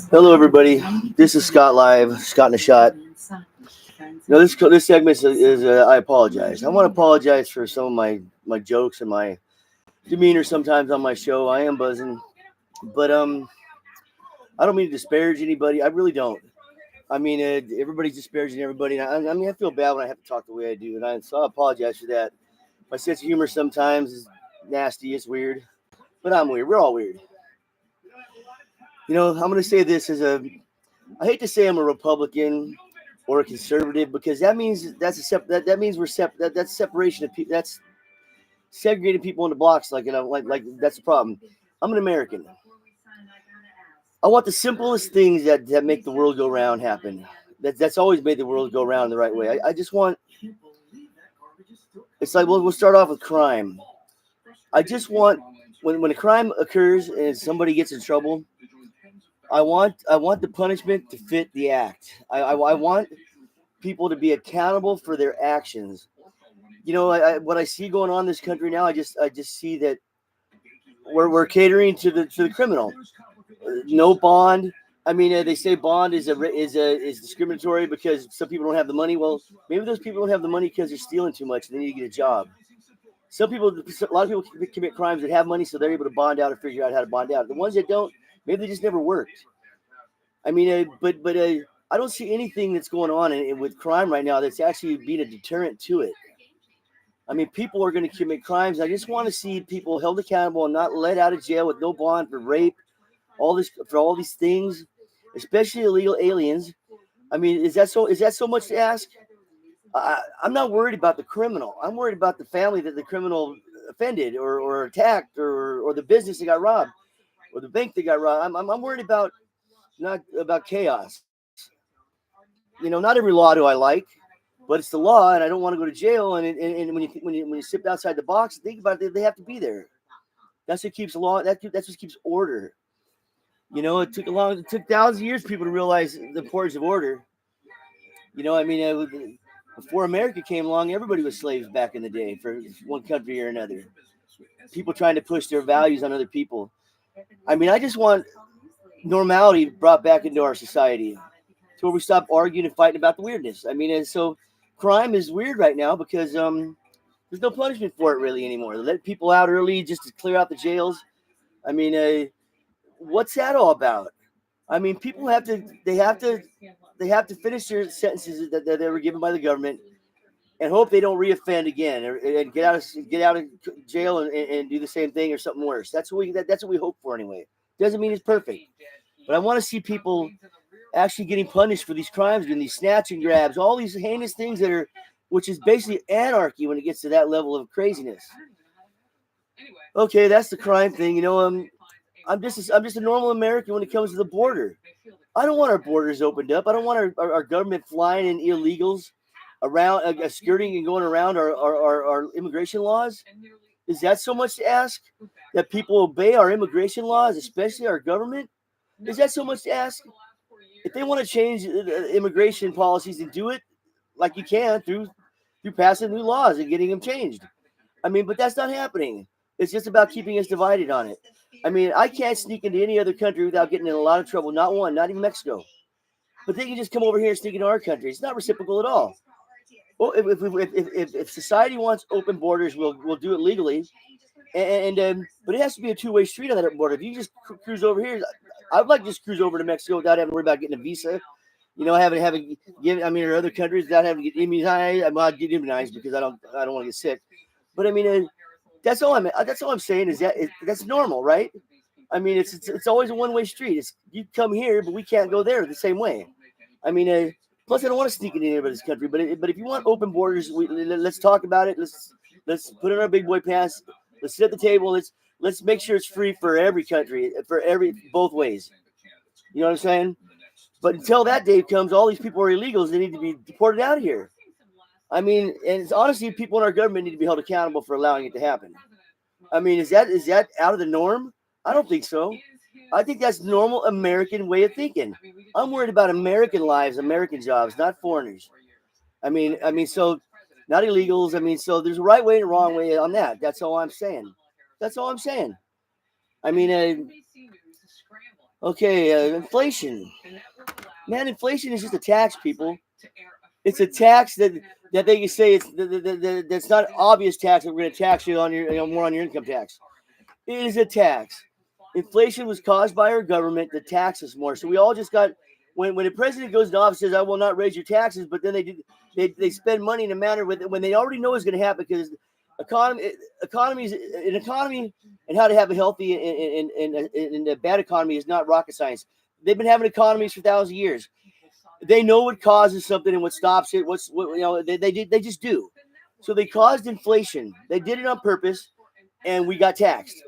Hello, everybody. This is Scott Live, Scott in a Shot. This segment is I apologize. I want to apologize for some of my jokes and my demeanor sometimes on my show. I am buzzing, but I don't mean to disparage anybody. I really don't. I mean, everybody's disparaging everybody. And I feel bad when I have to talk the way I do, so I apologize for that. My sense of humor sometimes is nasty. It's weird, but I'm weird. We're all weird. I'm going to say this I hate to say I'm a Republican or a conservative because that means that's separation of people. That's segregating people into blocks. Like that's the problem. I'm an American. I want the simplest things that make the world go round happen. That's always made the world go round the right way. I just want. It's like we'll start off with crime. I just want when a crime occurs and somebody gets in trouble. I want the punishment to fit the act. I want people to be accountable for their actions. What I see going on in this country now, I just see that we're catering to the criminal. No bond. I mean, they say bond is discriminatory because some people don't have the money. Well, maybe those people don't have the money because they're stealing too much and they need to get a job. A lot of people commit crimes that have money, so they're able to bond out or figure out how to bond out. The ones that don't, maybe they just never worked. I mean, but I don't see anything that's going on with crime right now that's actually being a deterrent to it. I mean, people are going to commit crimes. I just want to see people held accountable and not let out of jail with no bond for rape, all these things, especially illegal aliens. I mean, is that so much to ask? I'm not worried about the criminal. I'm worried about the family that the criminal offended or attacked or the business that got robbed or the bank that got robbed. I'm worried about not about chaos. Not every law do I like, but it's the law, and I don't want to go to jail. And when you sit outside the box and think about it, they have to be there. That's what keeps law. That's what keeps order. It took thousands of years for people to realize the importance of order. Before America came along, everybody was slaves back in the day for one country or another. People trying to push their values on other people. I mean, I just want normality brought back into our society to where we stop arguing and fighting about the weirdness. I mean, and so crime is weird right now because there's no punishment for it really anymore. They let people out early just to clear out the jails. I mean, what's that all about? I mean, people have to finish their sentences that they were given by the government and hope they don't reoffend again and get out of jail and do the same thing or something worse. That's what we hope for anyway. Doesn't mean it's perfect, but I want to see people actually getting punished for these crimes and these snatch and grabs, all these heinous things which is basically anarchy when it gets to that level of craziness. Okay, that's the crime thing. I'm just a normal American when it comes to the border. I don't want our borders opened up. I don't want our government flying in illegals around, skirting and going around our immigration laws. Is that so much to ask? That people obey our immigration laws, especially our government? Is that so much to ask? If they want to change immigration policies and do it like you can through passing new laws and getting them changed. I mean, but that's not happening. It's just about keeping us divided on it. I mean, I can't sneak into any other country without getting in a lot of trouble. Not one, not even Mexico. But they can just come over here and sneak into our country. It's not reciprocal at all. Well, if society wants open borders, we'll do it legally. But it has to be a two-way street on that border. If you just cruise over here, I'd like to just cruise over to Mexico without having to worry about getting a visa. Or other countries without having to get immunized. I'm not getting immunized because I don't want to get sick. But I mean, that's all I'm saying is that's normal, right? I mean, it's always a one-way street. You come here, but we can't go there the same way. I mean, plus I don't want to sneak into anybody's country. But if you want open borders, let's talk about it. Let's put in our big boy pants. Let's sit at the table. Let's make sure it's free for every country, both ways. You know what I'm saying? But until that day comes, all these people are illegals. They need to be deported out of here. I mean, and it's honestly, people in our government need to be held accountable for allowing it to happen. I mean, is that out of the norm? I don't think so. I think that's normal American way of thinking. I'm worried about American lives, American jobs, not foreigners. I mean, so not illegals. I mean, so there's a right way and a wrong way on that. That's all I'm saying. I mean, Okay, inflation. Man, inflation is just a tax, people. It's a tax that they can say that's not obvious tax that we're going to tax you on your more on your income tax. It is a tax. Inflation was caused by our government to tax us more. So we all just got when the president goes to office and says I will not raise your taxes, but then they spend money in a manner with when they already know is going to happen because an economy and how to have a healthy and a bad economy is not rocket science. They've been having economies for thousands of years. They know what causes something and what stops it. They just do. So they caused inflation. They did it on purpose, and we got taxed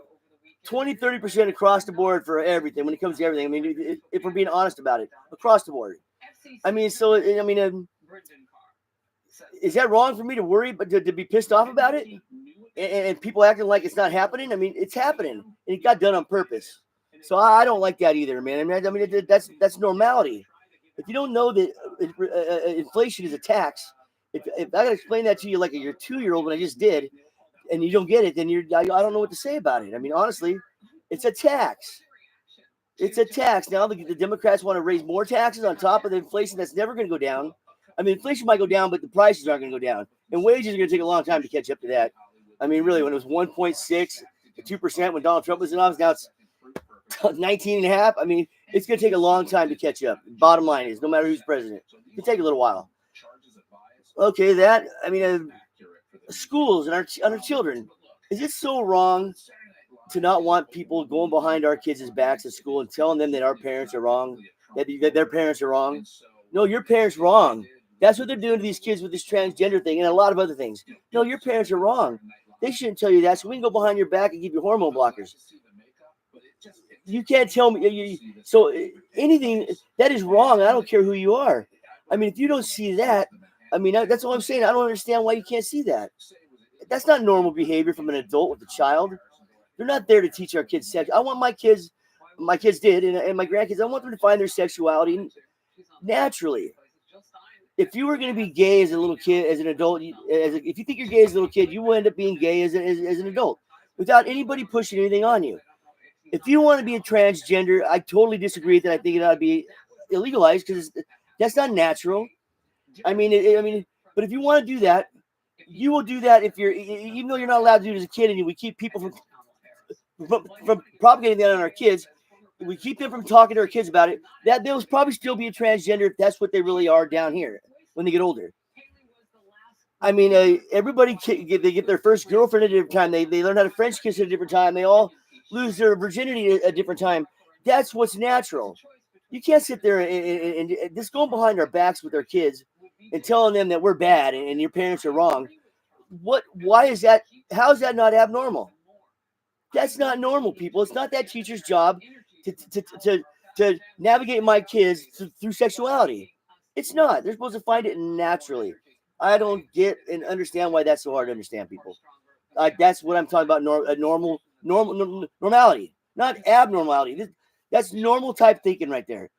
20-30% across the board for everything when it comes to everything. I mean, if we're being honest about it, across the board. I mean, so I mean, is that wrong for me to worry, but to be pissed off about it, and people acting like it's not happening? I mean, it's happening, and it got done on purpose. So I don't like that either, man. I mean, that's normality. If you don't know that inflation is a tax, if I gotta explain that to you like you're 2-year-old, when I just did, and you don't get it, then I don't know what to say about it. I mean, honestly, it's a tax. It's a tax. Now the Democrats want to raise more taxes on top of the inflation that's never going to go down. I mean, inflation might go down, but the prices aren't going to go down, and wages are going to take a long time to catch up to that. I mean, really, when it was 1.6 to 2% when Donald Trump was in office, now it's 19.5. I mean, it's going to take a long time to catch up. Bottom line is, no matter who's president, it can take a little while. Okay, schools and our children. Is it so wrong to not want people going behind our kids' backs at school and telling them that our parents are wrong, that their parents are wrong? No, your parents are wrong. That's what they're doing to these kids with this transgender thing and a lot of other things. No, your parents are wrong. They shouldn't tell you that. So we can go behind your back and give you hormone blockers. You can't tell me. So anything that is wrong, I don't care who you are. I mean, if you don't see that, I mean, that's all I'm saying. I don't understand why you can't see that. That's not normal behavior from an adult with a child. They're not there to teach our kids sex. I want my kids did, and my grandkids, I want them to find their sexuality naturally. If you were going to be gay as a little kid, as an adult, if you think you're gay as a little kid, you will end up being gay as an adult without anybody pushing anything on you. If you want to be a transgender, I totally disagree that I think it ought to be illegalized because that's not natural. I mean, but if you want to do that, you will do that even though you're not allowed to do it as a kid, and we keep people from propagating that on our kids. We keep them from talking to our kids about it. That they'll probably still be a transgender if that's what they really are down here when they get older. I mean, everybody they get their first girlfriend at a different time. They learn how to French kiss at a different time. They all lose their virginity at a different time. That's what's natural. You can't sit there and just going behind our backs with our kids and telling them that we're bad and your parents are wrong. Why is that? How is that not abnormal? That's not normal, people. It's not that teacher's job to navigate my kids through sexuality. It's not. They're supposed to find it naturally. I don't get and understand why that's so hard to understand, people. That's what I'm talking about. Normality, not abnormality. That's normal type thinking right there.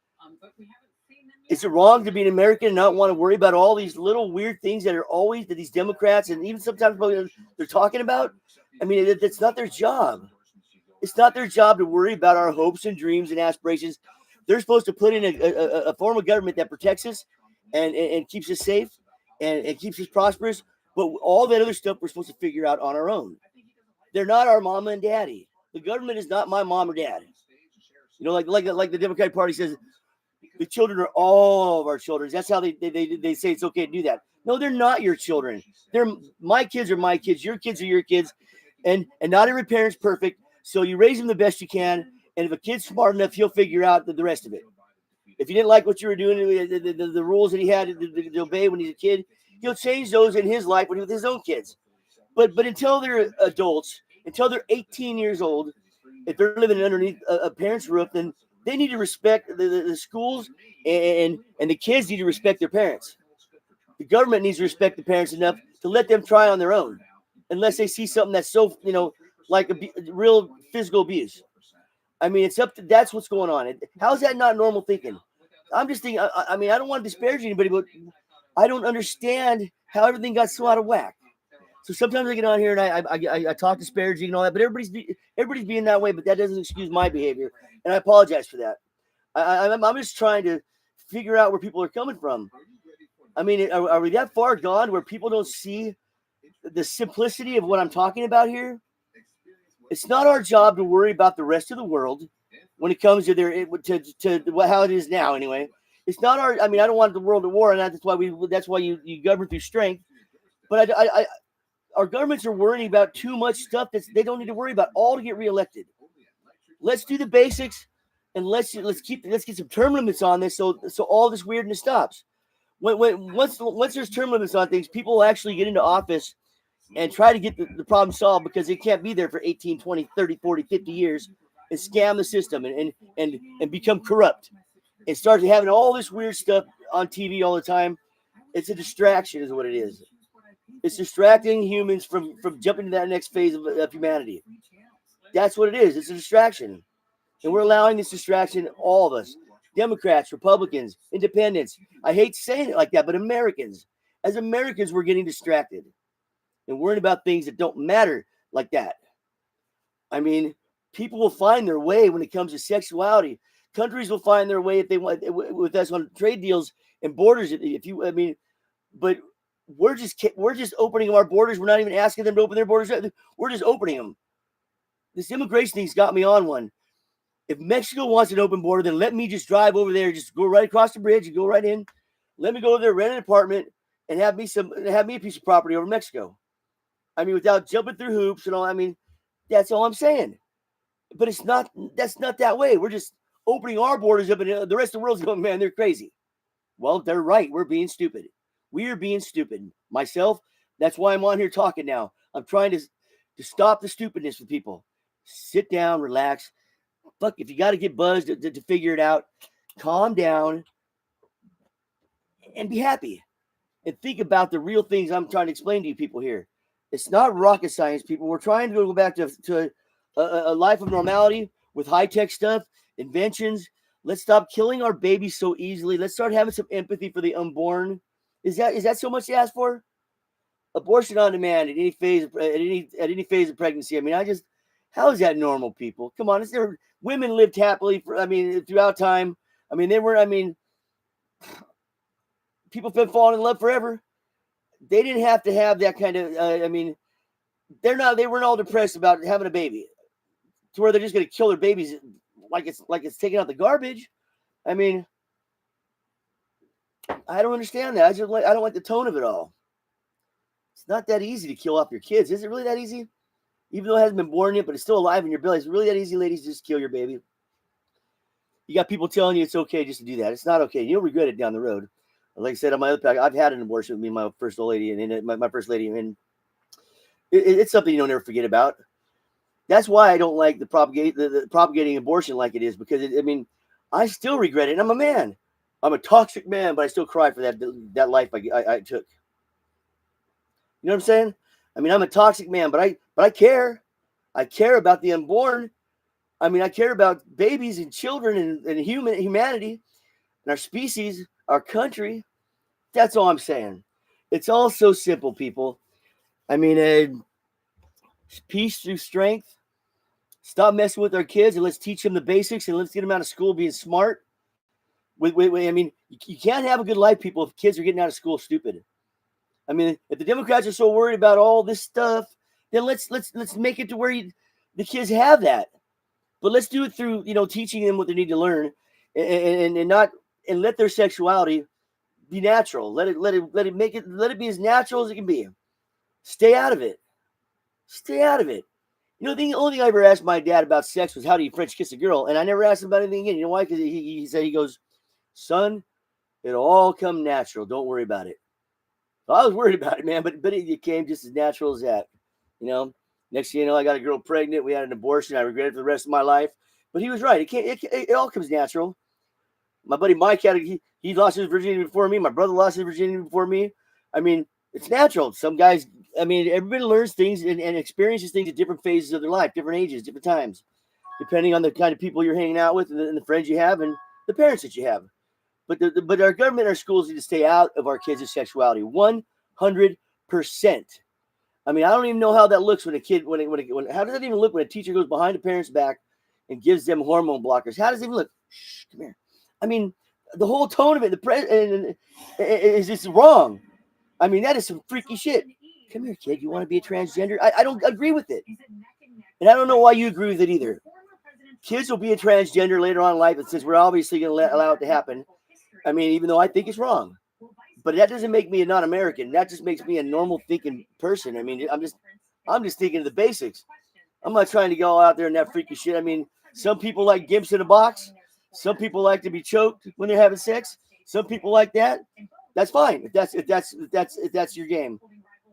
Is it wrong to be an American and not want to worry about all these little weird things that these Democrats and even sometimes they're talking about? I mean, it's not their job. It's not their job to worry about our hopes and dreams and aspirations. They're supposed to put in a form of government that protects us and keeps us safe and keeps us prosperous. But all that other stuff we're supposed to figure out on our own. They're not our mama and daddy. The government is not my mom or dad. You know, like the Democratic Party says, the children are all of our children. That's how they say it's okay to do that. No, they're not your children. My kids are my kids. Your kids are your kids. And not every parent's perfect. So you raise them the best you can. And if a kid's smart enough, he'll figure out the rest of it. If you didn't like what you were doing, the rules that he had to obey when he's a kid, he'll change those in his life with his own kids. But until they're adults, until they're 18 years old, if they're living underneath a parent's roof, then they need to respect the schools and the kids need to respect their parents. The government needs to respect the parents enough to let them try on their own, unless they see something that's so, like real physical abuse. I mean, that's what's going on. How is that not normal thinking? I'm just thinking, I mean, I don't want to disparage anybody, but I don't understand how everything got so out of whack. So sometimes I get on here and I talk disparaging and all that, but everybody's being that way. But that doesn't excuse my behavior, and I apologize for that. I'm just trying to figure out where people are coming from. I mean, are we that far gone where people don't see the simplicity of what I'm talking about here? It's not our job to worry about the rest of the world when it comes to how it is now. Anyway, it's not our. I mean, I don't want the world at war, and that's why you govern through strength. But our governments are worrying about too much stuff that they don't need to worry about, all to get reelected. Let's do the basics, and let's get some term limits on this, so all this weirdness stops. Once there's term limits on things, people will actually get into office and try to get the problem solved, because they can't be there for 18, 20, 30, 40, 50 years and scam the system and become corrupt and start having all this weird stuff on TV all the time. It's a distraction is what it is. It's distracting humans from jumping to that next phase of humanity. That's what it is. It's a distraction. And we're allowing this distraction, all of us, Democrats, Republicans, independents. I hate saying it like that, but Americans. As Americans, we're getting distracted and worrying about things that don't matter like that. I mean, people will find their way when it comes to sexuality. Countries will find their way if they want with us on trade deals and borders. But we're just opening our borders. We're not even asking them to open their borders. We're just opening them. This immigration thing's got me on one. If Mexico wants an open border, then let me just drive over there, just go right across the bridge and go right in. Let me go over there, rent an apartment, and have me a piece of property over Mexico. I mean, without jumping through hoops and all. I mean, that's all I'm saying. But that's not that way. We're just opening our borders up, and the rest of the world's going, man, they're crazy. Well, they're right. We're being stupid. We are being stupid. Myself, that's why I'm on here talking now. I'm trying to stop the stupidness with people. Sit down, relax. Fuck, if you got to get buzzed to figure it out, calm down and be happy. And think about the real things I'm trying to explain to you people here. It's not rocket science, people. We're trying to go back to a life of normality with high-tech stuff, inventions. Let's stop killing our babies so easily. Let's start having some empathy for the unborn. Is that so much to ask for? Abortion on demand at any phase of pregnancy. I mean, how is that normal, people? Come on, women lived happily throughout time. I mean, people have been falling in love forever. They didn't have to have that kind of. They weren't all depressed about having a baby, to where they're just going to kill their babies like it's taking out the garbage. I mean, I don't understand that. I don't like the tone of it all. It's not that easy to kill off your kids. Is it really that easy? Even though it hasn't been born yet, but it's still alive in your belly. Is it really that easy, ladies, to just kill your baby? You got people telling you it's okay just to do that. It's not okay. You'll regret it down the road. Like I said on my other pack, I've had an abortion with me and my first old lady, and my first lady, and it's something you don't ever forget about. That's why I don't like the propagating abortion like it is, because I still regret it. And I'm a man. I'm a toxic man, but I still cry for that life I took. You know what I'm saying? I mean, I'm a toxic man, but I care. I care about the unborn. I mean, I care about babies and children and humanity and our species, our country. That's all I'm saying. It's all so simple, people. I mean, peace through strength. Stop messing with our kids and let's teach them the basics, and let's get them out of school being smart. You can't have a good life, people, if kids are getting out of school stupid. I mean, if the Democrats are so worried about all this stuff, then let's make it to where the kids have that. But let's do it through, teaching them what they need to learn, and let their sexuality be natural. Let it be as natural as it can be. Stay out of it. Stay out of it. The only thing I ever asked my dad about sex was, how do you French kiss a girl? And I never asked him about anything again. You know why? Because he said, he goes, son, it'll all come natural. Don't worry about it. So I was worried about it, man, but it came just as natural as that. Next thing you know, I got a girl pregnant. We had an abortion. I regret it for the rest of my life. But he was right. It all comes natural. My buddy Mike he lost his virginity before me. My brother lost his virginity before me. I mean, it's natural. Some guys, everybody learns things and experiences things at different phases of their life, different ages, different times, depending on the kind of people you're hanging out with and the friends you have and the parents that you have. But our government, our schools need to stay out of our kids' sexuality 100%. I mean, I don't even know how that looks when a kid, how does that even look when a teacher goes behind a parent's back and gives them hormone blockers? How does it even look? Shh, come here. I mean, the whole tone of it, is just wrong. I mean, that is some freaky shit. Come here, kid. You want to be a transgender? I don't agree with it. And I don't know why you agree with it either. Kids will be a transgender later on in life, and since we're obviously going to allow it to happen, I mean, even though I think it's wrong, but that doesn't make me a non-American. That just makes me a normal thinking person. I mean, I'm just thinking of the basics. I'm not trying to go out there and that freaky shit. I mean, some people like gimps in a box. Some people like to be choked when they're having sex. Some people like that. That's fine. If that's your game,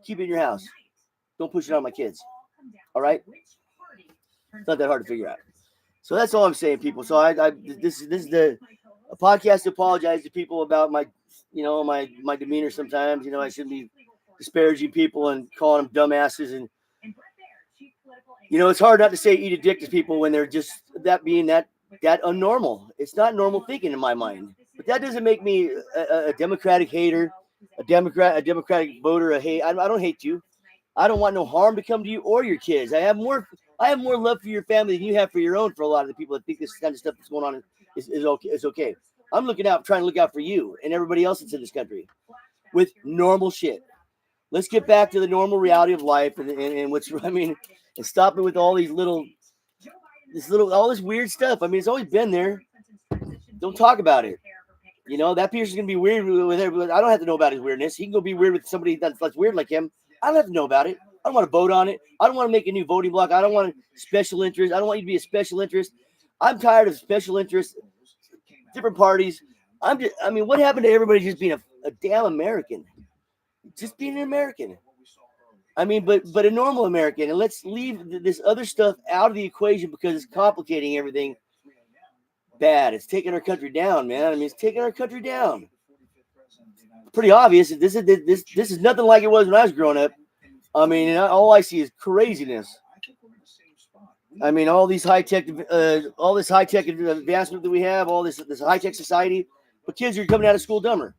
keep it in your house. Don't push it on my kids. All right? It's not that hard to figure out. So that's all I'm saying, people. So this is a podcast to apologize to people about my demeanor sometimes. I shouldn't be disparaging people and calling them dumbasses. And it's hard not to say eat a dick to people when they're just that unnormal. It's not normal thinking in my mind. But that doesn't make me a Democratic hater, a Democratic voter. I don't hate you. I don't want no harm to come to you or your kids. I have more love for your family than you have for your own. For a lot of the people that think this kind of stuff that's going on is okay. I'm trying to look out for you and everybody else that's in this country with normal shit. Let's get back to the normal reality of life and and stop it with all these all this weird stuff. I mean, it's always been there. Don't talk about it. That person's gonna be weird with everybody. I don't have to know about his weirdness. He can go be weird with somebody that's weird like him. I don't have to know about it. I don't want to vote on it. I don't want to make a new voting block. I don't want special interest. I don't want you to be a special interest. I'm tired of special interests, different parties. What happened to everybody just being a damn American? Just being an American. But a normal American. And let's leave this other stuff out of the equation because it's complicating everything. Bad. It's taking our country down, man. It's taking our country down. Pretty obvious. This is nothing like it was when I was growing up. All I see is craziness. All these high-tech, all this high-tech advancement that we have, all this high-tech society, but kids are coming out of school dumber.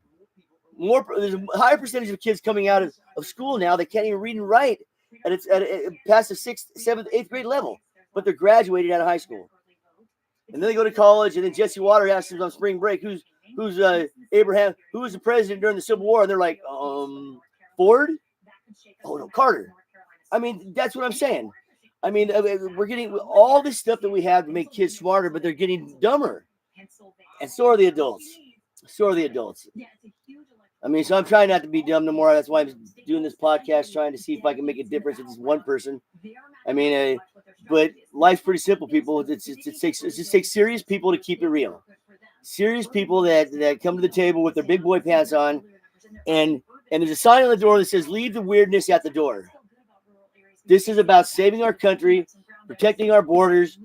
There's a higher percentage of kids coming out of school now that can't even read and write, and it's past the 6th, 7th, 8th grade level, but they're graduating out of high school, and then they go to college, and then Jesse Water asks them on spring break, who's Abraham, who was the president during the Civil War, and they're like, Ford? Oh no, Carter. That's what I'm saying. We're getting all this stuff that we have to make kids smarter, but they're getting dumber. And so are the adults. So I'm trying not to be dumb no more. That's why I'm doing this podcast, trying to see if I can make a difference with this one person. But life's pretty simple, people. It just takes serious people to keep it real. Serious people that come to the table with their big boy pants on, and there's a sign on the door that says, leave the weirdness at the door. This is about saving our country, protecting our borders,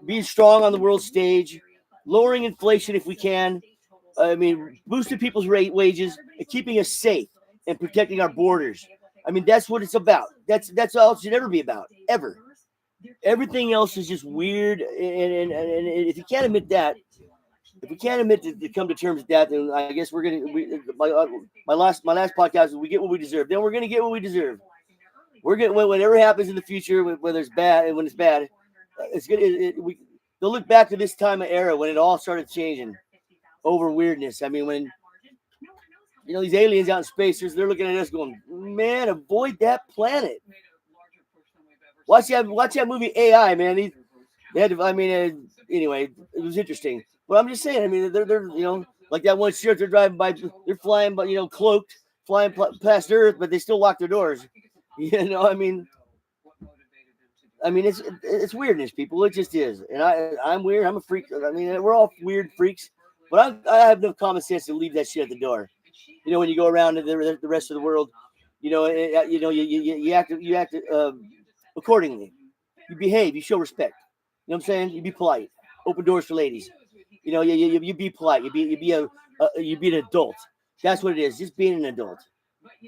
being strong on the world stage, lowering inflation if we can, boosting people's wages, and keeping us safe and protecting our borders. That's what it's about. That's all it should ever be about, ever. Everything else is just weird, and if you can't admit that, if we can't admit to come to terms with that, then I guess my last podcast is we get what we deserve. Then we're gonna get what we deserve. We're getting whatever happens in the future, whether it's bad and when it's bad, it's good. They'll look back to this time of era when it all started changing over weirdness. When these aliens out in space, they're looking at us going, man, avoid that planet. Watch that movie AI, man. They had to. Anyway, it was interesting. But I'm just saying, they're like that one ship they're driving by, they're flying, but cloaked, flying past Earth, but they still lock their doors. It's weirdness, people. It just is, and I'm weird. I'm a freak. We're all weird freaks, but I have no common sense to leave that shit at the door. When you go around to the rest of the world, you act accordingly. You behave. You show respect. You know what I'm saying? You be polite. Open doors for ladies. You be polite. You be an adult. That's what it is. Just being an adult.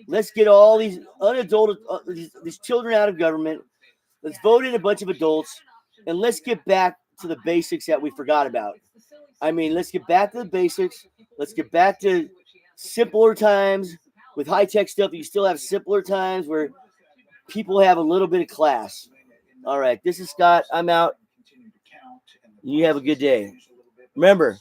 Let's get all these unadulterated these children out of government. Let's vote in a bunch of adults, and let's get back to the basics that we forgot about. Let's get back to the basics. Let's get back to simpler times with high-tech stuff. You still have simpler times where people have a little bit of class. All right, this is Scott. I'm out. You have a good day. Remember,